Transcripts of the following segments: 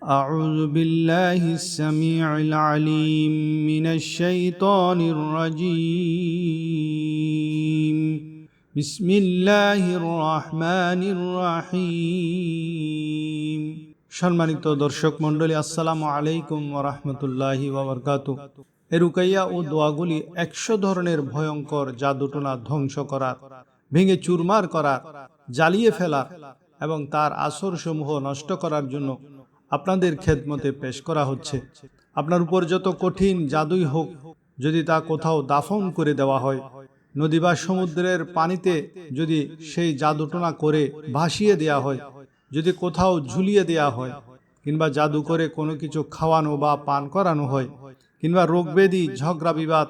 أعوذ بالله السميع العليم من الشيطان الرجيم بسم الله الرحمن الرحيم সম্মানিত দর্শক মণ্ডলী, আসসালামু আলাইকুম ওয়া রাহমাতুল্লাহি ওয়া বারাকাতুহু। এই রুকাইয়া ও দোয়াগুলি 100 ধরনের ভয়ঙ্কর জাদুটোনা ধ্বংস করার, ভেঙে চুরমার করার, জ্বালিয়ে ফেলার এবং তার আসরসমূহ নষ্ট করার জন্য আপনাদের খেদমতে পেশ করা হচ্ছে। আপনার উপর যত কঠিন জাদুই হোক, যদি তা কোথাও দাফন করে দেওয়া হয়, নদী বা সমুদ্রের পানিতে যদি সেই জাদুটোনা করে ভাসিয়ে দেওয়া হয়, যদি কোথাও ঝুলিয়ে দেওয়া হয়, কিংবা জাদু করে কোনো কিছু খাওয়ানো বা পান করানো হয়, কিংবা রোগব্যাধি, ঝগড়া বিবাদ,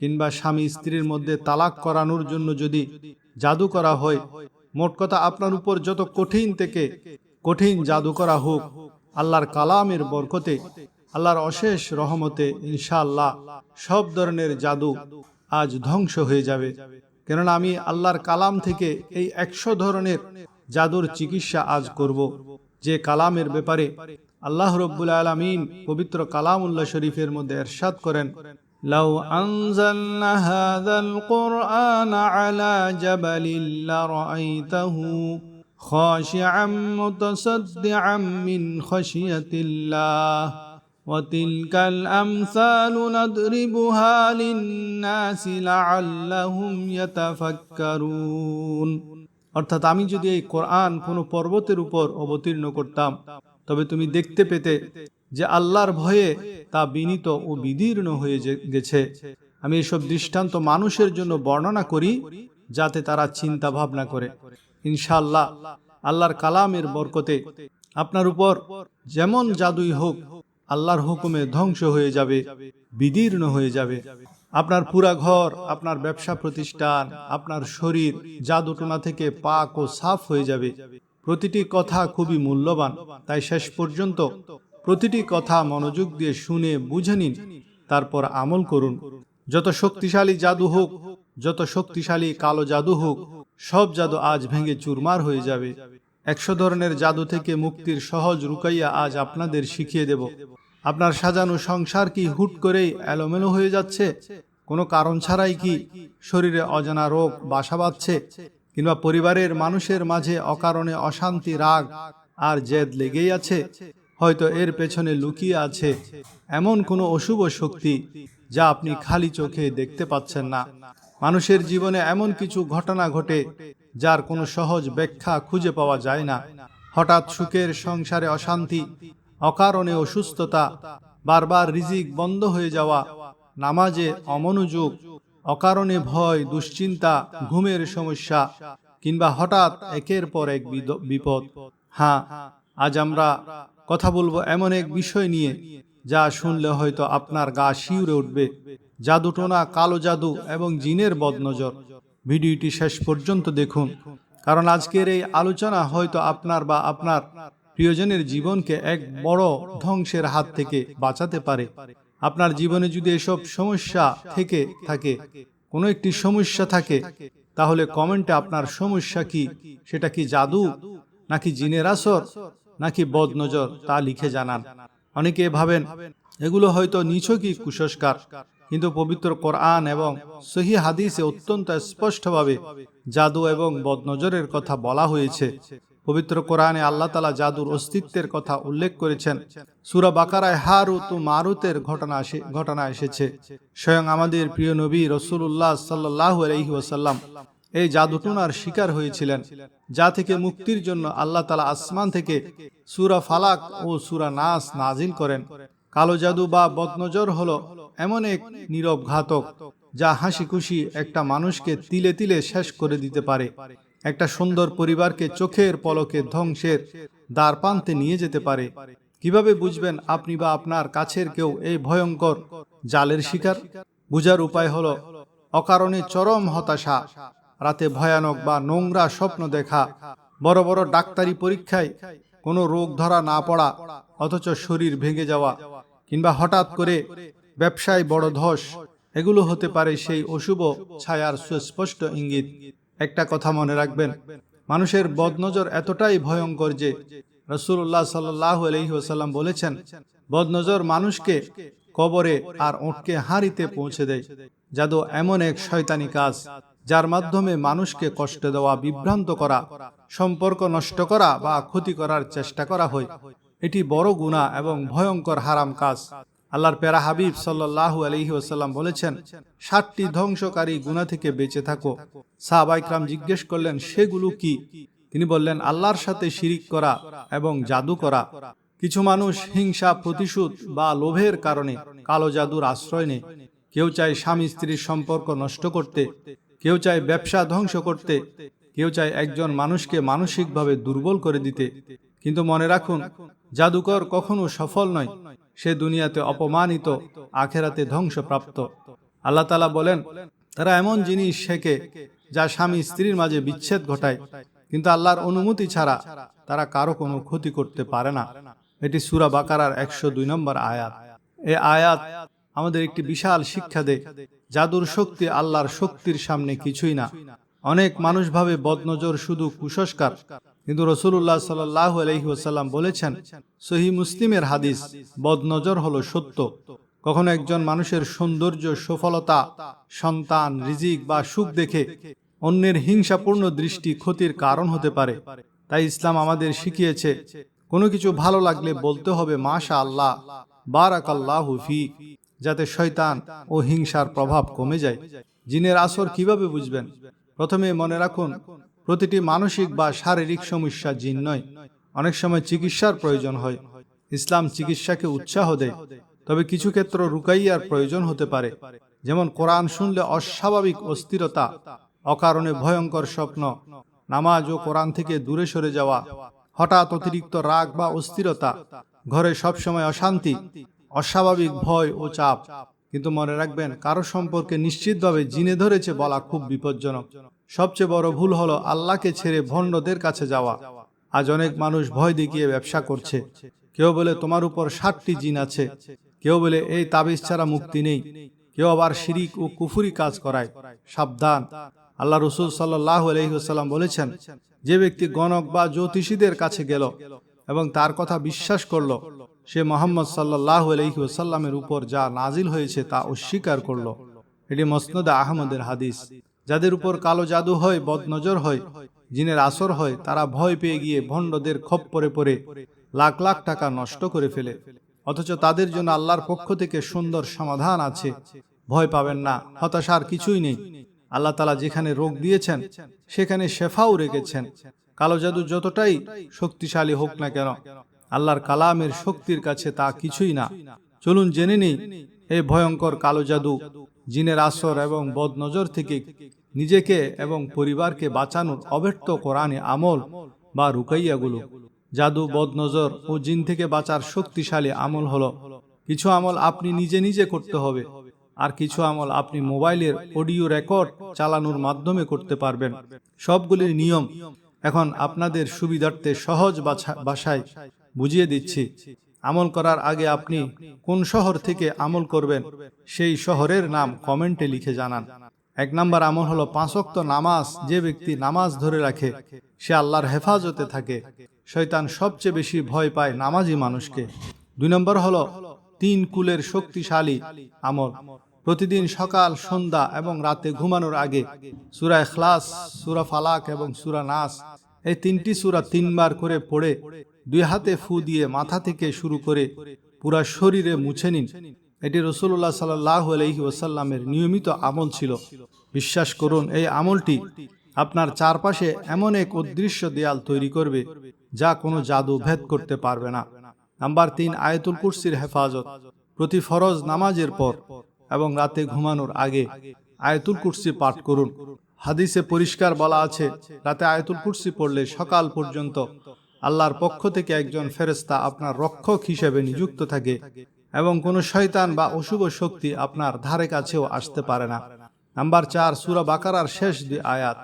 কিংবা স্বামী স্ত্রীর মধ্যে তালাক করানোর জন্য যদি জাদু করা হয়, মোট কথা আপনার উপর যত কঠিন থেকে কঠিন জাদু করা হোক, আল্লাহর কালামের বরকতে, আল্লাহর অশেষ রহমতে ইনশাআল্লাহ সব ধরনের জাদু আজ ধ্বংস হয়ে যাবে। কেননা আমি আল্লাহর কালাম থেকে এই 100 ধরনের জাদুর চিকিৎসা আজ করব, যে কালামের ব্যাপারে আল্লাহ রব্বুল আলামিন পবিত্র কালামুল্লাহ শরীফের মধ্যে ইরশাদ করেন, লাউ আনজালনা হাযাল কুরআন আলা জাবালিন লারাআইতাহু খাশিআম মুতাসাদ্দিআম মিন খাশিয়াতিল্লাহ ওয়া তিলকাল আমসালু নাদরিবুহা লিন-নাসি লাআল্লাহুম ইয়াতাফাক্কারুন। অর্থাৎ আমি যদি এই কোরআন কোনো পর্বতের উপর অবতীর্ণ করতাম, তবে তুমি দেখতে পেতে যে আল্লাহর ভয়ে তা বিনীত ও বিদীর্ণ হয়ে গেছে। আমি এসব দৃষ্টান্ত মানুষের জন্য বর্ণনা করি, যাতে তারা চিন্তা ভাবনা করে। ইনশাআল্লাহ আল্লাহর কালামের বরকতে আপনার উপর যেমন জাদুই হোক, আল্লাহর হুকুমে ধ্বংস হয়ে যাবে, বিদীর্ণ হয়ে যাবে। আপনার পুরা ঘর, আপনার ব্যবসা প্রতিষ্ঠান, আপনার শরীর জাদুটোনা থেকে পাক ও সাফ হয়ে যাবে। প্রতিটি কথা খুবই মূল্যবান, তাই শেষ পর্যন্ত প্রতিটি কথা মনোযোগ দিয়ে শুনে বুঝে নিন, তারপর আমল করুন। যত শক্তিশালী জাদু হোক, যত শক্তিশালী কালো জাদু হোক, সব জাদু আজ ভেঙে চুরমার হয়ে যাবে। 100 ধরনের জাদু থেকে মুক্তির সহজ রুকাইয়া আজ আপনাদের শিখিয়ে দেব। আপনার সাজানো সংসার কি হুট করেই এলোমেলো হয়ে যাচ্ছে? কোনো কারণ ছাড়াই কি শরীরে অজানা রোগ বাসা বাঁধছে? কিংবা পরিবারের মানুষের মাঝে অকারণে অশান্তি, রাগ আর জেদ লেগেই আছে? হয়তো এর পেছনে লুকিয়ে আছে এমন কোনো অশুভ শক্তি যা আপনি খালি চোখে দেখতে পাচ্ছেন না। মানুষের জীবনে এমন কিছু ঘটনা ঘটে যার কোনো সহজ ব্যাখ্যা খুঁজে পাওয়া যায় না। হঠাৎ সুখের সংসারে অশান্তি, অকারণে অসুস্থতা, বারবার রিজিক বন্ধ হয়ে যাওয়া, নামাজে অমনোযোগ, অকারণে ভয়, দুশ্চিন্তা, ঘুমের সমস্যা, কিংবা হঠাৎ একের পর এক বিপদ। হ্যাঁ, আজ আমরা কথা বলবো এমন এক বিষয় নিয়ে যা শুনলে হয়তো আপনার গা শিউরে উঠবে। জাদুটোনা, কালো জাদু এবং জিনের বদনজর। ভিডিওটি শেষ পর্যন্ত দেখুন, কারণ আজকের এই আলোচনা হয়তো আপনার বা আপনার প্রিয়জনের জীবনকে এক বড় ধ্বংসের হাত থেকে বাঁচাতে পারে। আপনার জীবনে যদি এসব সমস্যা থেকে থাকে, কোনো একটি সমস্যা থাকে, তাহলে কমেন্টে আপনার সমস্যা কি, সেটা কি জাদু, নাকি জিনের আসর, নাকি বদনজর, তা লিখে জানান। অনেকে ভাবেন এগুলো হয়তো নিছকই কুসংস্কার, কিন্তু পবিত্র কোরআন এবং সহিহ হাদিসে অত্যন্ত স্পষ্টভাবে জাদু এবং বদনজরের কথা বলা হয়েছে। পবিত্র কোরআনে আল্লাহ তাআলা জাদুর অস্তিত্বের কথা উল্লেখ করেছেন। সূরা বাকারায় হারুত ও মারুতের ঘটনা এসেছে। স্বয়ং আমাদের প্রিয় নবী রাসূলুল্লাহ সাল্লাল্লাহু আলাইহি ওয়াসাল্লাম এই জাদুটোনার শিকার হয়েছিলেন, যা থেকে মুক্তির জন্য আল্লাহ তাআলা আসমান থেকে সূরা ফালাক ও সূরা নাস নাজিল করেন। কালো জাদু বা বদনজর হলো এমন এক নীরব ঘাতক, যা হাসি খুশি একটা মানুষকে তিলে তিলে শেষ করে দিতে পারে। একটা সুন্দর পরিবারকে চোখের পলকে ধ্বংসের দ্বারপ্রান্তে নিয়ে যেতে পারে। কিভাবে বুঝবেন আপনি বা আপনার কাছের কেউ এই ভয়ঙ্কর জালের শিকার? বুঝার উপায় হলো অকারণে চরম হতাশা, রাতে ভয়ানক বা নোংরা স্বপ্ন দেখা, বড় বড় ডাক্তারি পরীক্ষায় কোনো রোগ ধরা না পড়া অথচ শরীর ভেঙে যাওয়া, কিংবা হঠাৎ করে ব্যবসায় বড় ধস। এগুলো হতে পারে সেই অশুভ ছায়ার সুস্পষ্ট ইঙ্গিত। একটা কথা মনে রাখবেন, মানুষের বদনজর এতটাই ভয়ঙ্কর যে রাসূলুল্লাহ সাল্লাল্লাহু আলাইহি ওয়াসাল্লাম বলেছেন, বদনজর মানুষকে কবরে আর ওঁটকে হাঁড়িতে পৌঁছে দেয়। জাদু এমন এক শয়তানি কাজ যার মাধ্যমে মানুষকে কষ্ট দেওয়া, বিভ্রান্ত করা, সম্পর্ক নষ্ট করা বা ক্ষতি করার চেষ্টা করা হয়। এটি বড় গুনাহ এবং ভয়ঙ্কর হারাম কাজ। আল্লাহর প্যারা হাবিব সাল্লাল্লাহু আলাইহি ওয়াসাল্লাম বলেছেন, 7টি ধ্বংসকারী গুনাহ থেকে বেঁচে থাকো। সাহাবায়ে কিরাম জিজ্ঞেস করলেন, সেগুলো কি? তিনি বললেন, আল্লাহর সাথে শিরিক করা এবং জাদু করা। কিছু মানুষ হিংসা, প্রতিশোধ বা লোভের কারণে কালো জাদুর আশ্রয় নেয়। কেউ চায় স্বামী স্ত্রীর সম্পর্ক নষ্ট করতে, কেউ চায় ব্যবসা ধ্বংস করতে, কেউ চায় একজন মানুষকে মানসিকভাবে দুর্বল করে দিতে। কিন্তু মনে রাখুন, জাদুকর কখনো সফল নয়। সে দুনিয়াতে অপমানিত, আখেরাতে ধ্বংসপ্রাপ্ত। আল্লাহ তাআলা বলেন, তারা এমন জিনিস শেখে যা স্বামী স্ত্রীর মাঝে বিচ্ছেদ ঘটায়, কিন্তু আল্লাহর অনুমতি ছাড়া তারা কারো কোনো ক্ষতি করতে পারে না। এটি সূরা বাকারার 102 নম্বর আয়াত। এই আয়াত আমাদের একটি বিশাল শিক্ষা দেয়। জাদুর শক্তি আল্লাহর শক্তির সামনে কিছুই না। অনেক মানুষ ভাবে বদনজর শুধু কুসংস্কার, কিন্তু রাসূলুল্লাহ সাল্লাল্লাহু আলাইহি ওয়াসাল্লাম বলেছেন, সহিহ মুসলিমের হাদিস, বদনজর হলো সত্য। কখনো একজন মানুষের সৌন্দর্য, সফলতা, সন্তান, রিজিক বা সুখ দেখে অন্যের হিংসাপূর্ণ দৃষ্টি ক্ষতির কারণ হতে পারে। তাই ইসলাম আমাদের শিখিয়েছে, কোনো কিছু ভালো লাগলে বলতে হবে মাশাআল্লাহ, বারাকাল্লাহু ফিক, যাতে শয়তান ও হিংসার প্রভাব কমে যায়। জিনের আসর কিভাবে বুঝবেন? প্রথমে মনে রাখুন, প্রতিটি মানসিক বা শারীরিক সমস্যা জিন নয়। অনেক সময় চিকিৎসার প্রয়োজন হয়। ইসলাম চিকিৎসাকে উৎসাহ দেয়, তবে কিছু ক্ষেত্রে রুকাইয়ার প্রয়োজন হতে পারে। যেমন কোরআন শুনলে অস্বাভাবিক অস্থিরতা, অকারণে ভয়ঙ্কর স্বপ্ন, নামাজ ও কোরআন থেকে দূরে সরে যাওয়া, হঠাৎ অতিরিক্ত রাগ বা অস্থিরতা, ঘরে সবসময় অশান্তি, অস্বাভাবিক ভয় ও চাপ। কিন্তু মনে রাখবেন, কারো সম্পর্কে নিশ্চিতভাবে জিনে ধরেছে বলা খুব বিপজ্জনক। সবচেয়ে বড় ভুল হলো আল্লাহকে ছেড়ে ভণ্ডদের কাছে যাওয়া। আজ অনেক মানুষ ভয় দেখিয়ে ব্যবসা করছে। কেউ বলে তোমার উপর 7টি জিন আছে, কেউ বলে এই তাবিজ ছাড়া মুক্তি নেই, কেউ আবার শিরিক ও কুফরি কাজ করায়। সাবধান! আল্লাহ রাসূল সাল্লাল্লাহু আলাইহি ওয়াসাল্লাম বলেছেন, যে ব্যক্তি গণক বা জ্যোতিষীদের কাছে গেল এবং তার কথা বিশ্বাস করল, সে মুহাম্মদ সাল্লাল্লাহু আলাইহি ওয়াসাল্লামের উপর যা নাজিল হয়েছে তা অস্বীকার করল। এটি মুসনাদ আহমদের হাদিস। যাদের উপর কালো জাদু হয়, বদনজর হয়, জিনের আসর হয়, তারা ভয় পেয়ে গিয়ে ভণ্ডদের খপ্পরে পড়ে লাখ লাখ টাকা নষ্ট করে ফেলে। অথচ তাদের জন্য আল্লাহর পক্ষ থেকে সুন্দর সমাধান আছে। ভয় পাবেন না, হতাশার কিছুই নেই। আল্লাহ তাআলা যেখানে রোগ দিয়েছেন সেখানে শেফাও রেখেছেন। কালো জাদু যতটাই শক্তিশালী হোক না কেন, আল্লাহর কালামের শক্তির কাছে তা কিছুই না। চলুন জেনে নিই এই ভয়ঙ্কর কালো জাদু, জিনের আসর এবং বদনজর থেকে নিজেকে এবং পরিবারকে বাঁচানোর অব্যর্থ কোরআনী আমল বা রুকাইয়াগুলো। জাদু, বদনজর ও জিন থেকে বাঁচার শক্তিশালী আমল হলো, কিছু আমল আপনি নিজে নিজে করতে হবে, আর কিছু আমল আপনি মোবাইলের অডিও রেকর্ড চালানোর মাধ্যমে করতে পারবেন। সবগুলির নিয়ম এখন আপনাদের সুবিধার্থে সহজ ভাষায় বুঝিয়ে দিচ্ছি। আমল করার আগে আপনি কোন শহর থেকে আমল করবেন সেই শহরের নাম কমেন্টে লিখে জানান। 1 নম্বর আমল হলো 5 ওয়াক্ত নামাজ। যে ব্যক্তি নামাজ ধরে রাখে সে আল্লাহর হেফাজতে থাকে। শয়তান সবচেয়ে বেশি ভয় পায় নামাজি মানুষকে। 2 নম্বর হলো 3 কুলের শক্তিশালী আমল। প্রতিদিন সকাল, সন্ধ্যা এবং রাতে ঘুমানোর আগে সূরা ইখলাস, সূরা ফালাক এবং সূরা নাস, এই 3টি সূরা 3 বার করে পড়ে 2 হাতে ফু দিয়ে মাথা থেকে শুরু করে পুরা শরীরে মুছে নিন। এটি রাসূলুল্লাহ সাল্লাল্লাহু আলাইহি ওয়াসাল্লামের নিয়মিত আমল ছিল। বিশ্বাস করুন, এই আমলটি আপনার চারপাশে এমন এক অদৃশ্য দেয়াল তৈরি করবে যা কোনো জাদু ভেদ করতে পারবে না। নাম্বার 3, আয়াতুল কুরসির হেফাজত। প্রতি ফরজ নামাজের পর এবং রাতে ঘুমানোর আগে আয়াতুল কুরসি পাঠ করুন। হাদিসে পরিষ্কার বলা আছে, রাতে আয়াতুল কুরসি পড়লে সকাল পর্যন্ত আল্লাহর পক্ষ থেকে একজন ফেরেশতা আপনার রক্ষক হিসেবে নিযুক্ত থাকে এবং কোনো শয়তান বা অশুভ শক্তি আপনার ধারে কাছেও আসতে পারে না। নাম্বার 4, সূরা বাকারার শেষ 2 আয়াত।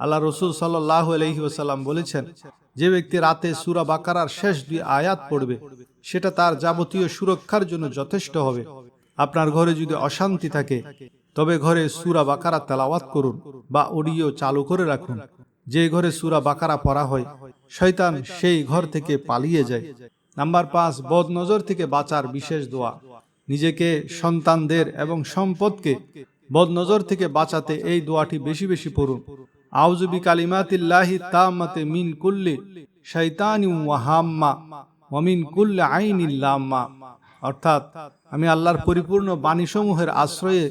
আল্লাহ রাসূল সাল্লাল্লাহু আলাইহি ওয়াসাল্লাম বলেছেন, যে ব্যক্তি রাতে সূরা বাকারার শেষ 2 আয়াত পড়বে সেটা তার যাবতীয় সুরক্ষার জন্য যথেষ্ট হবে। আপনার ঘরে যদি অশান্তি থাকে তবে ঘরে সূরা বাকারা তেলাওয়াত করুন বা অডিও চালু করে রাখুন। যে ঘরে সূরা বাকারা পড়া হয় শয়তান সেই ঘর থেকে পালিয়ে যায়। নাম্বার ৫, বদ নজর থেকে বাঁচার বিশেষ দোয়া। নিজেকে, সন্তানদের এবং সম্পদকে বদ নজর থেকে বাঁচাতে এই দোয়াটি বেশি বেশি পড়ুন। আউযু বিকালিমাতিল্লাহি তাম্মাতি মিন কুল্লি শাইতানিন ওয়া হাম্মা ওয়া মিন কুল্লি আইনিল লাম্মা। অর্থাৎ আমি আল্লাহর পরিপূর্ণ বাণীসমূহের আশ্রয়ে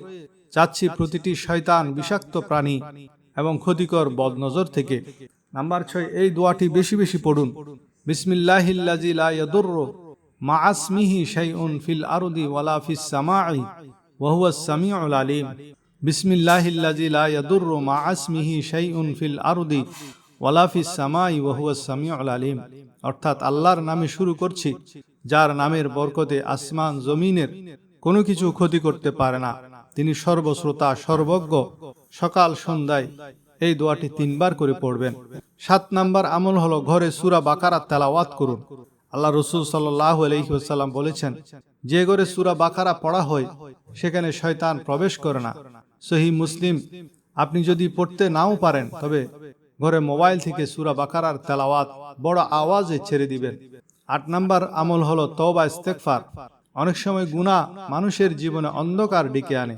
চাচ্ছি প্রতিটি শয়তান, বিষাক্ত প্রাণী এবং ক্ষতিকর বদনজর থেকে। নাম্বার ৬, এই দোয়াটি বেশি বেশি পড়ুন। বিসমিল্লাহিল্লাযী লা ইয়াদুররু মা ইসমিহি শাইউন ফিল আরদি ওয়ালা ফিস সামাই ওয়া হুয়াস সামিউল আলিম। বিসমিল্লাহিল্লাযী লা ইয়াদুররু মা ইসমিহি শাইউন ফিল আরদি ওয়ালা ফিস সামাই ওয়া হুয়াস সামিউল আলিম। অর্থাৎ আল্লাহর নামে শুরু করছি, যার নামের বরকতে আসমান জমিনের কোনো কিছু ক্ষতি করতে পারে না। তিনি সর্বশ্রোতা, সর্বজ্ঞ। সকাল সন্ধ্যায় এই দোয়াটি ৩ বার করে পড়বেন। ৭ নাম্বার আমল হলো ঘরে সূরা বাকারা তেলাওয়াত করুন। আল্লাহ রাসূল সাল্লাল্লাহু আলাইহি ওয়াসাল্লাম বলেছেন, যে ঘরে সূরা বাকারা পড়া হয় সেখানে শয়তান প্রবেশ করে না। সহিহ মুসলিম। আপনি যদি পড়তে নাও পারেন তবে ঘরে মোবাইল থেকে সূরা বাকারার তেলাওয়াত বড় আওয়াজে ছেড়ে দিবেন। ৮ নাম্বার আমল হলো তওবা ইস্তেগফার। অনেক সময় গুনাহ মানুষের জীবনে অন্ধকার ডেকে আনে।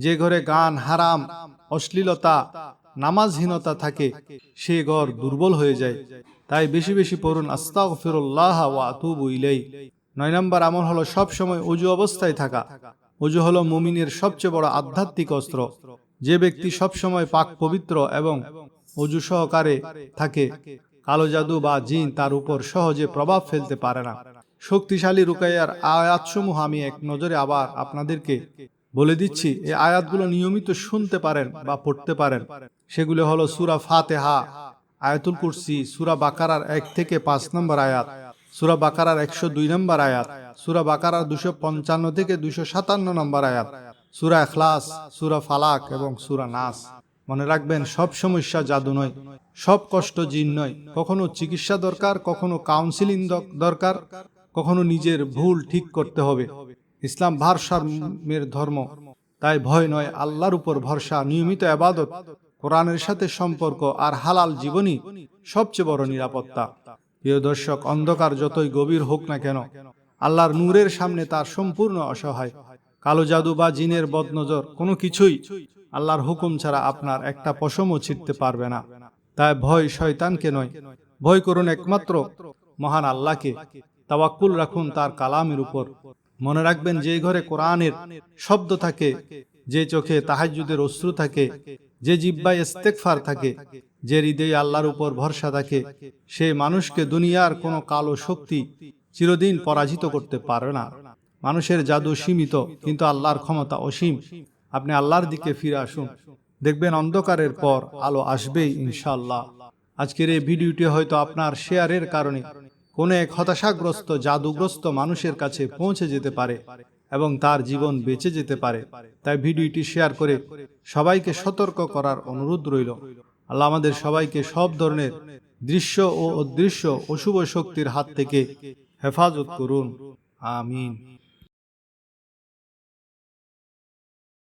যে ঘরে গান, হারাম, অশ্লীলতা, নামাজহীনতা থাকে সে ঘর দুর্বল হয়ে যায়। তাই বেশি বেশি পড়ুন আস্তাগফিরুল্লাহ ওয়া আতুবু ইলাইহি। ৯ নম্বর আমল হলো সব সময় ওযু অবস্থায় থাকা। ওযু হলো মুমিনের সবচেয়ে বড় আধ্যাত্মিক অস্ত্র। যে ব্যক্তি সব সময় পাক পবিত্র এবং ওযু সহকারে থাকে, কালো জাদু বা জিন তার উপর সহজে প্রভাব ফেলতে পারে না। শক্তিশালী রুকাইয়ার আয়াতসমূহ আমি এক নজরে আবার আপনাদেরকে বলে দিচ্ছি। এই আয়াতগুলো নিয়মিত শুনতে পারেন বা পড়তে পারেন। সেগুলো হলো সূরা ফাতিহা, আয়াতুল কুরসি, সূরা বাকারার ১ থেকে ৫ নম্বর আয়াত, সূরা বাকারার ১০২ নম্বর আয়াত, সূরা বাকারার ২৫৫ থেকে ২৫৭ নম্বর আয়াত, সূরা ইখলাস, সূরা ফালাক এবং সূরা নাস। মনে রাখবেন, সব সমস্যা জাদু নয়, সব কষ্ট জিন নয়। কখনো চিকিৎসা দরকার, কখনো কাউন্সিলিং দরকার, কখনো নিজের ভুল ঠিক করতে হবে। ইসলাম ভারসাম্যের ধর্ম, তাই ভয় নয়, আল্লাহর উপর ভরসা, নিয়মিত ইবাদত, কোরআনের সাথে সম্পর্ক আর হালাল জীবনই সবচেয়ে বড় নিরাপত্তা। প্রিয় দর্শক, অন্ধকার যতই গভীর হোক না কেন, আল্লাহর নূরের সামনে তার সম্পূর্ণ অসহায়। কালো জাদু বা জিনের বদনজর কোনো কিছুই আল্লাহর হুকুম ছাড়া আপনার একটা পশমও ছিঁড়তে পারবে না। তাই ভয় শয়তানকে নয়, ভয় করুন একমাত্র মহান আল্লাহকে। তাওয়াক্কুল রাখুন তার কালামের উপর। মনে রাখবেন, যে ঘরে কোরআনের শব্দ থাকে, যে চোখে তাহাজ্জুদের অশ্রু থাকে, যে জিহ্বায় ইস্তেগফার থাকে, যে হৃদয়ে আল্লাহর উপর ভরসা থাকে, সে মানুষকে দুনিয়ার কোনো কালো শক্তি চিরদিন পরাজিত করতে পারে না। মানুষের জাদু সীমিত, কিন্তু আল্লাহর ক্ষমতা অসীম। আপনি আল্লাহর দিকে ফিরে আসুন, দেখবেন অন্ধকারের পর আলো আসবেই ইনশাআল্লাহ। আজকের এই ভিডিওটি হয়তো আপনার শেয়ারের কারণে কোনো এক হতাশাগ্রস্ত, জাদুগ্রস্ত মানুষের কাছে পৌঁছে যেতে পারে এবং তার জীবন বেঁচে যেতে পারে। তাই ভিডিওটি শেয়ার করে সবাইকে সতর্ক করার অনুরোধ রইল। আল্লাহ আমাদের সবাইকে সব ধরনের দৃশ্য ও অদৃশ্য অশুভ শক্তির হাত থেকে হেফাজত করুন। আমিন।